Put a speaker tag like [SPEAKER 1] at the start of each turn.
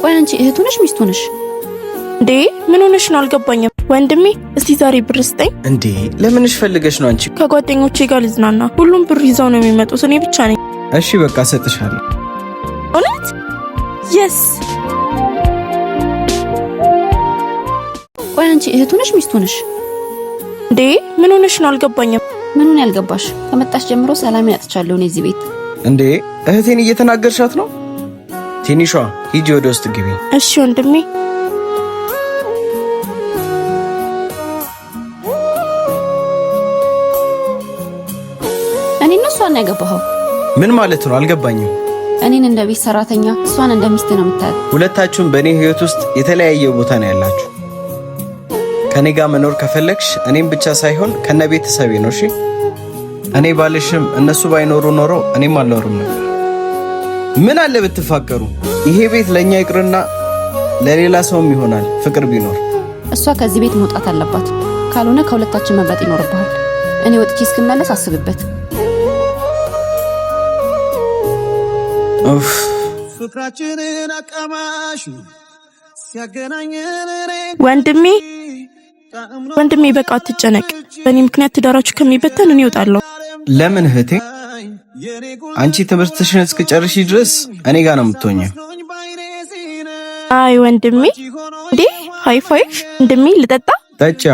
[SPEAKER 1] ቆይ አንቺ እህቱ ነሽ ሚስቱ ነሽ
[SPEAKER 2] እንዴ? ምን ሆነሽ ነው አልገባኝም። ወንድሜ እስቲ ዛሬ ብር ስጠኝ።
[SPEAKER 3] እንዴ ለምንሽ ፈልገሽ ነው አንቺ?
[SPEAKER 2] ከጓደኞቼ ጋር ልዝናና። ሁሉም ብር ይዘው ነው የሚመጡት፣ እኔ ብቻ ነኝ።
[SPEAKER 3] እሺ በቃ ሰጥሻለሁ።
[SPEAKER 2] እውነት? የስ።
[SPEAKER 1] ቆይ አንቺ እህቱ ነሽ ሚስቱ ነሽ
[SPEAKER 2] እንዴ? ምን ሆነሽ ነው አልገባኝም።
[SPEAKER 1] ምኑን ያልገባሽ? ከመጣሽ ጀምሮ ሰላም ያጥቻለሁ እኔ እዚህ ቤት።
[SPEAKER 3] እንዴ እህቴን እየተናገርሻት ነው? ትንሿ ሂጂ ወደ ውስጥ ግቢ።
[SPEAKER 2] እሺ ወንድሜ።
[SPEAKER 1] እኔ ነው እሷን ያገባኸው?
[SPEAKER 3] ምን ማለት ነው አልገባኝም።
[SPEAKER 1] እኔን እንደ ቤት ሰራተኛ እሷን እንደ ሚስት ነው የምታያት።
[SPEAKER 3] ሁለታችሁም በእኔ ህይወት ውስጥ የተለያየ ቦታ ነው ያላችሁ። ከኔ ጋር መኖር ከፈለግሽ እኔም ብቻ ሳይሆን ከነ ቤተሰቤ ነው። እሺ እኔ ባልሽም እነሱ ባይኖሩ ኖሮ እኔም አልኖርም ነበር። ምን አለ ብትፋቀሩ? ይሄ ቤት ለኛ ይቅርና ለሌላ ሰውም ይሆናል ፍቅር ቢኖር።
[SPEAKER 1] እሷ ከዚህ ቤት መውጣት አለባት፣ ካልሆነ ከሁለታችን መምረጥ ይኖርብሃል። እኔ ወጥቼ እስክመለስ አስብበት።
[SPEAKER 4] ፍቅራችንን አቀማሽ ሲያገናኘን
[SPEAKER 2] ወንድሜ በቃ አትጨነቅ። በእኔ ምክንያት ትዳራችሁ ከሚበተን እኔ እወጣለሁ።
[SPEAKER 3] ለምን እህቴ? አንቺ ትምህርትሽን እስክጨርሺ ድረስ እኔ ጋር ነው የምትሆኚው።
[SPEAKER 2] አይ ወንድሜ እንዴ ሃይ ፋይቭ ወንድሜ ልጠጣ?
[SPEAKER 3] ጠጫ።